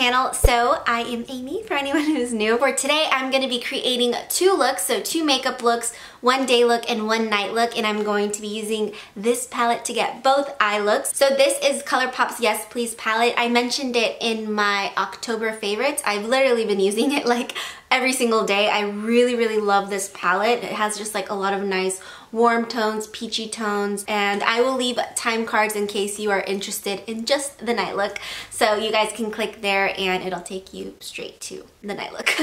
channel. So I am Amy, for anyone who's new. For today, I'm going to be creating two looks, so two makeup looks, one day look and one night look, and I'm going to be using this palette to get both eye looks. So this is Colourpop's Yes Please palette. I mentioned it in my October favorites. I've literally been using it like every single day. I really love this palette. It has just like a lot of nice warm tones, peachy tones, and I will leave time cards in case you are interested in just the night look. So you guys can click there and it'll take you straight to the night look.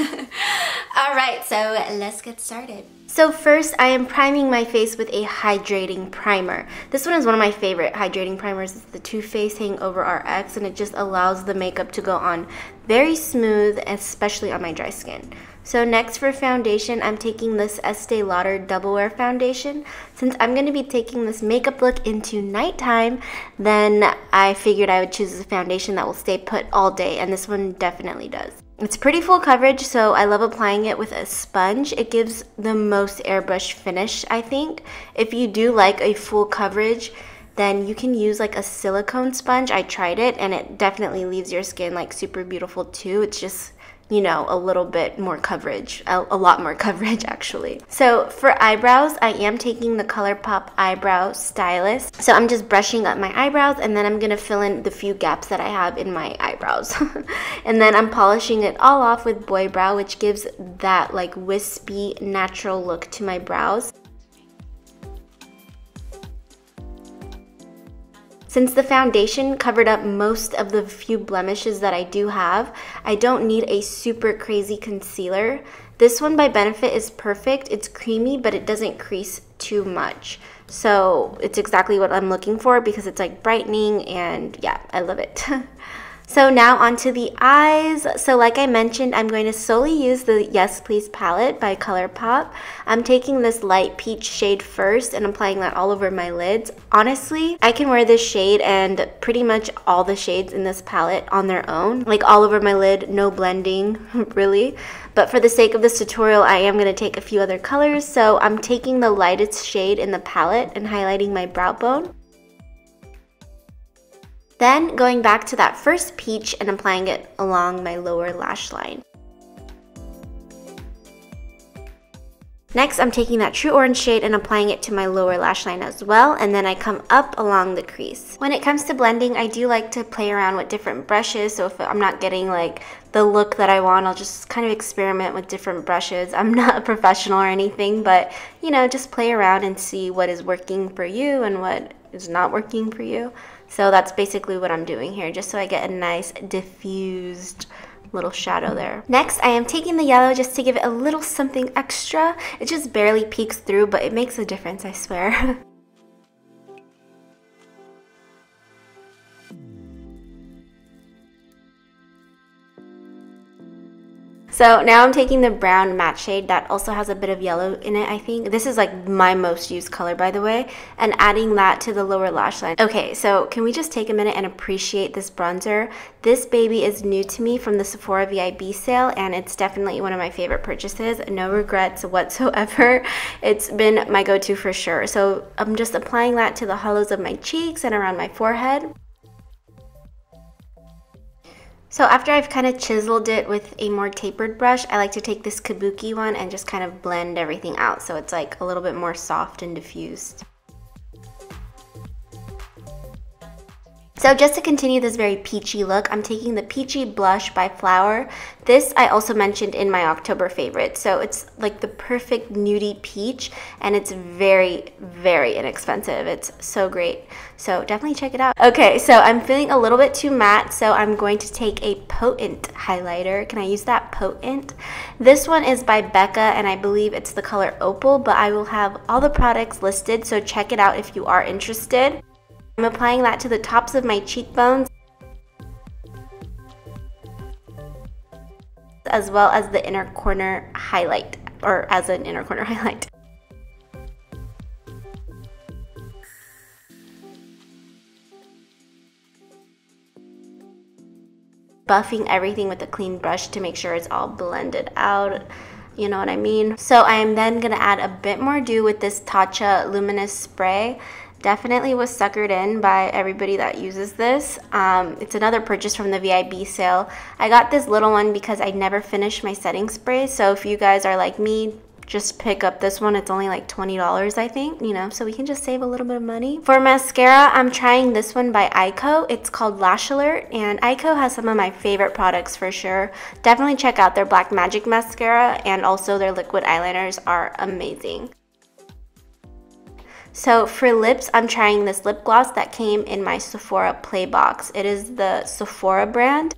Alright, so let's get started. So first, I am priming my face with a hydrating primer. This one is one of my favorite hydrating primers. It's the Too Faced Hangover RX, and it just allows the makeup to go on very smooth, especially on my dry skin. So next for foundation, I'm taking this Estee Lauder Double Wear Foundation. Since I'm going to be taking this makeup look into nighttime, then I figured I would choose a foundation that will stay put all day, and this one definitely does. It's pretty full coverage, so I love applying it with a sponge. It gives the most airbrush finish, I think. If you do like a full coverage, then you can use like a silicone sponge. I tried it and it definitely leaves your skin like super beautiful too. It's just, you know, a little bit more coverage, a lot more coverage actually. So for eyebrows, I am taking the Colourpop Eyebrow Stylist. So I'm just brushing up my eyebrows and then I'm gonna fill in the few gaps that I have in my eyebrows. And then I'm polishing it all off with Boy Brow, which gives that like wispy, natural look to my brows. Since the foundation covered up most of the few blemishes that I do have, I don't need a super crazy concealer. This one by Benefit is perfect. It's creamy, but it doesn't crease too much. So it's exactly what I'm looking for because it's like brightening, and yeah, I love it. So now onto the eyes. So like I mentioned, I'm going to solely use the Yes Please palette by Colourpop. I'm taking this light peach shade first and applying that all over my lids. Honestly, I can wear this shade and pretty much all the shades in this palette on their own, like all over my lid, no blending, really. But for the sake of this tutorial, I am going to take a few other colors. So I'm taking the lightest shade in the palette and highlighting my brow bone. Then going back to that first peach and applying it along my lower lash line. Next, I'm taking that true orange shade and applying it to my lower lash line as well, and then I come up along the crease. When it comes to blending, I do like to play around with different brushes, so if I'm not getting like the look that I want, I'll just kind of experiment with different brushes. I'm not a professional or anything, but you know, just play around and see what is working for you and what is not working for you. So that's basically what I'm doing here, just so I get a nice diffused little shadow there. Next, I am taking the yellow just to give it a little something extra. It just barely peeks through, but it makes a difference, I swear. So now I'm taking the brown matte shade that also has a bit of yellow in it, I think. This is like my most used color, by the way, and adding that to the lower lash line. Okay, so can we just take a minute and appreciate this bronzer? This baby is new to me from the Sephora VIB sale, and it's definitely one of my favorite purchases. No regrets whatsoever. It's been my go-to for sure. So I'm just applying that to the hollows of my cheeks and around my forehead. So after I've kind of chiseled it with a more tapered brush, I like to take this kabuki one and just kind of blend everything out so it's like a little bit more soft and diffused. So just to continue this very peachy look, I'm taking the Peachy Blush by Flower. This I also mentioned in my October favorite. So it's like the perfect nudie peach, and it's very inexpensive. It's so great. So definitely check it out. Okay, so I'm feeling a little bit too matte, so I'm going to take a potent highlighter. Can I use that potent? This one is by Becca, and I believe it's the color Opal, but I will have all the products listed, so check it out if you are interested. I'm applying that to the tops of my cheekbones, as well as the inner corner highlight, or as an inner corner highlight. Buffing everything with a clean brush to make sure it's all blended out. You know what I mean? So I am then going to add a bit more dew with this Tatcha Luminous Spray. Definitely was suckered in by everybody that uses this. It's another purchase from the VIB sale. I got this little one because I never finished my setting spray. So if you guys are like me, just pick up this one. It's only like $20, I think, you know, so we can just save a little bit of money. For mascara, I'm trying this one by Ico. It's called Lash Alert, and Ico has some of my favorite products for sure. Definitely check out their Black Magic mascara, and also their liquid eyeliners are amazing. So for lips, I'm trying this lip gloss that came in my Sephora Play box. It is the Sephora brand.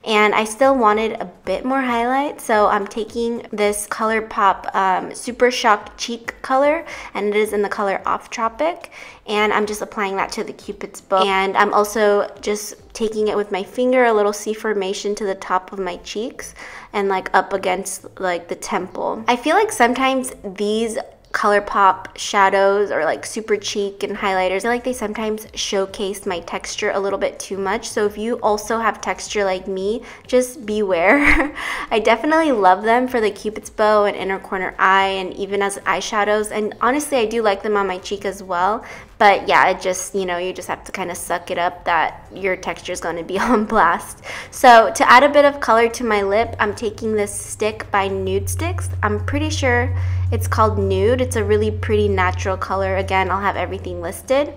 And I still wanted a bit more highlight, so I'm taking this Colourpop Super Shock Cheek color, and it is in the color Off Tropic, and I'm just applying that to the Cupid's bow. And I'm also just taking it with my finger, a little C formation to the top of my cheeks and like up against like the temple. I feel like sometimes these Colourpop shadows or like super cheek and highlighters, I feel like they sometimes showcase my texture a little bit too much. So if you also have texture like me, just beware. I definitely love them for the Cupid's bow and inner corner eye, and even as eyeshadows, and honestly I do like them on my cheek as well. But yeah, it just, you know, you just have to kind of suck it up that your texture is going to be on blast. So to add a bit of color to my lip, I'm taking this stick by Nude Sticks. I'm pretty sure it's called Nude. It's a really pretty natural color. Again, I'll have everything listed.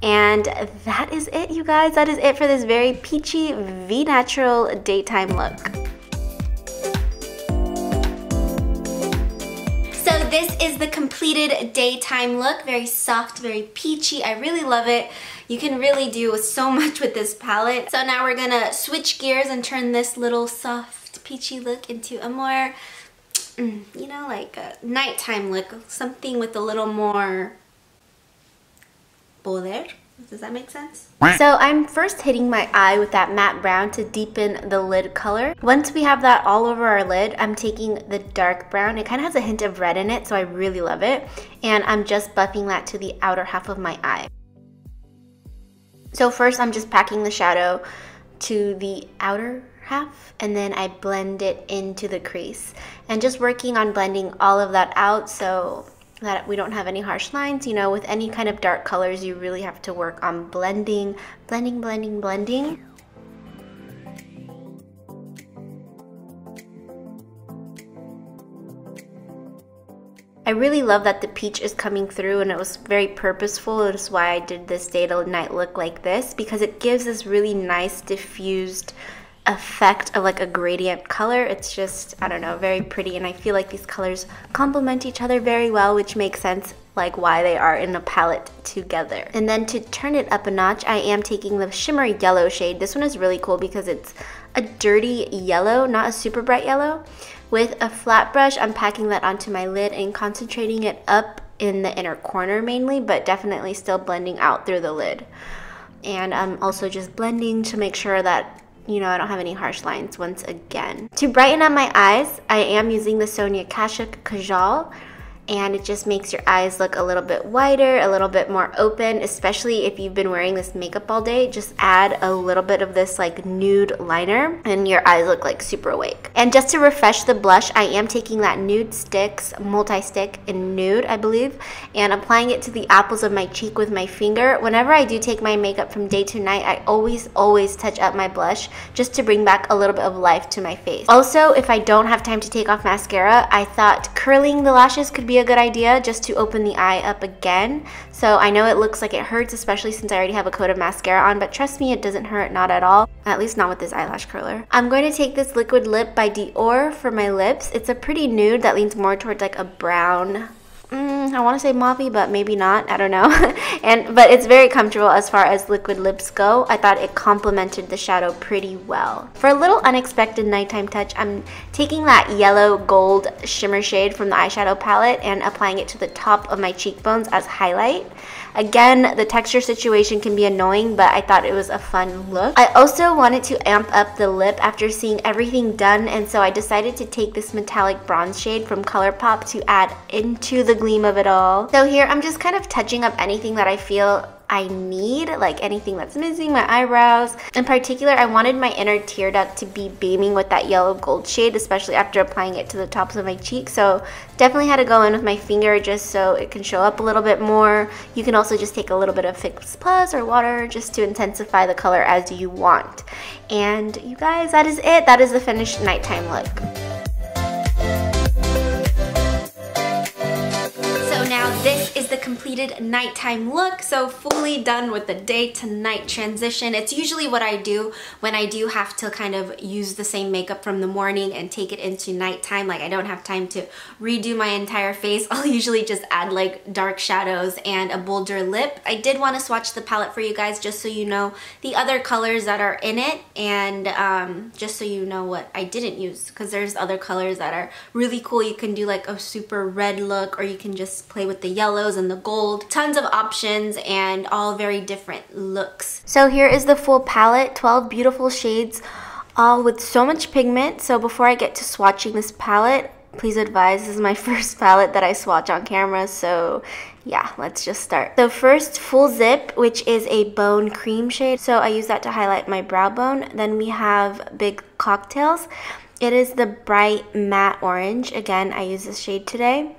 And that is it, you guys. That is it for this very peachy V Natural daytime look. This is the completed daytime look. Very soft, very peachy. I really love it. You can really do so much with this palette. So now we're gonna switch gears and turn this little soft, peachy look into a more, you know, like a nighttime look. Something with a little more poder. Does that make sense? So I'm first hitting my eye with that matte brown to deepen the lid color. Once we have that all over our lid, I'm taking the dark brown. It kind of has a hint of red in it, so I really love it. And I'm just buffing that to the outer half of my eye. So first I'm just packing the shadow to the outer half, and then I blend it into the crease. And just working on blending all of that out so that we don't have any harsh lines. You know, with any kind of dark colors, you really have to work on blending, blending, blending, blending. I really love that the peach is coming through, and it was very purposeful. It is why I did this day to night look like this, because it gives this really nice diffused effect of like a gradient color. It's just, I don't know, very pretty, and I feel like these colors complement each other very well, which makes sense like why they are in a palette together. And then to turn it up a notch, I am taking the shimmery yellow shade. This one is really cool because it's a dirty yellow, not a super bright yellow. With a flat brush, I'm packing that onto my lid and concentrating it up in the inner corner mainly, but definitely still blending out through the lid. And I'm also just blending to make sure that, you know, I don't have any harsh lines once again. To brighten up my eyes, I am using the Sonia Kashuk Kajal, and it just makes your eyes look a little bit wider, a little bit more open, especially if you've been wearing this makeup all day. Just add a little bit of this like nude liner and your eyes look like super awake. And just to refresh the blush, I am taking that Nude Sticks multi-stick in nude, I believe, and applying it to the apples of my cheek with my finger. Whenever I do take my makeup from day to night, I always touch up my blush just to bring back a little bit of life to my face. Also, if I don't have time to take off mascara, I thought curling the lashes could be a good idea just to open the eye up again. So I know it looks like it hurts, especially since I already have a coat of mascara on, but trust me, it doesn't hurt, not at all. At least not with this eyelash curler. I'm going to take this liquid lip by Dior for my lips. It's a pretty nude that leans more towards like a brown, I want to say mauvey, but maybe not, I don't know. But it's very comfortable as far as liquid lips go. I thought it complemented the shadow pretty well. For a little unexpected nighttime touch, I'm taking that yellow gold shimmer shade from the eyeshadow palette and applying it to the top of my cheekbones as highlight. Again, the texture situation can be annoying, but I thought it was a fun look. I also wanted to amp up the lip after seeing everything done, and so I decided to take this metallic bronze shade from Colourpop to add into the gleam of it all. So here I'm just kind of touching up anything that I feel I need, like anything that's missing, my eyebrows. In particular, I wanted my inner tear duct to be beaming with that yellow gold shade, especially after applying it to the tops of my cheeks. So definitely had to go in with my finger just so it can show up a little bit more. You can also just take a little bit of Fix Plus or water just to intensify the color as you want. And you guys, that is it. That is the finished nighttime look. This is the completed nighttime look, so fully done with the day to night transition. It's usually what I do when I do have to kind of use the same makeup from the morning and take it into nighttime. Like I don't have time to redo my entire face. I'll usually just add like dark shadows and a bolder lip. I did want to swatch the palette for you guys just so you know the other colors that are in it, and just so you know what I didn't use, because there's other colors that are really cool. You can do like a super red look, or you can just play with the yellows and the gold. Tons of options and all very different looks. So here is the full palette, 12 beautiful shades, all with so much pigment. So before I get to swatching this palette, please advise, this is my first palette that I swatch on camera, so yeah, let's just start. So first, Full Zip, which is a bone cream shade. So I use that to highlight my brow bone. Then we have Big Cocktails. It is the bright matte orange. Again, I use this shade today.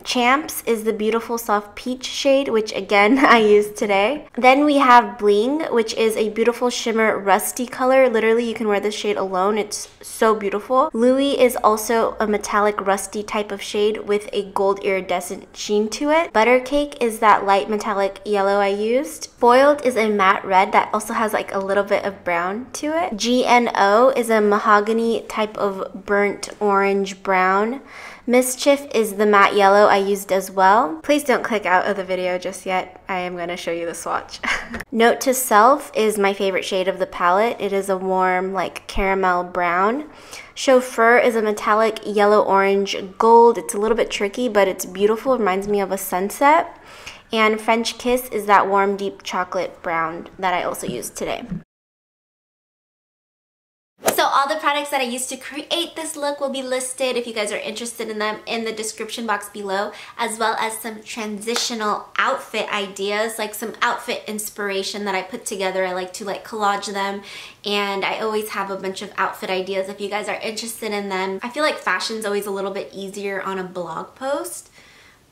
Champs is the beautiful soft peach shade, which again I used today. Then we have Bling, which is a beautiful shimmer rusty color. Literally, you can wear this shade alone. It's so beautiful. Louis is also a metallic rusty type of shade with a gold iridescent sheen to it. Buttercake is that light metallic yellow I used. Spoiled is a matte red that also has like a little bit of brown to it. GNO is a mahogany type of burnt orange brown. Mischief is the matte yellow I used as well. Please don't click out of the video just yet. I am going to show you the swatch. Note to Self is my favorite shade of the palette. It is a warm like caramel brown. Chauffeur is a metallic yellow orange gold. It's a little bit tricky, but it's beautiful. It reminds me of a sunset. And French Kiss is that warm deep chocolate brown that I also used today. So all the products that I used to create this look will be listed, if you guys are interested in them, in the description box below, as well as some transitional outfit ideas, like some outfit inspiration that I put together. I like to like collage them, and I always have a bunch of outfit ideas if you guys are interested in them. I feel like fashion's always a little bit easier on a blog post.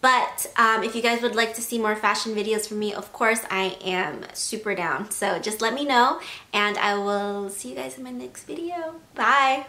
But if you guys would like to see more fashion videos from me, of course, I am super down. So just let me know, and I will see you guys in my next video. Bye!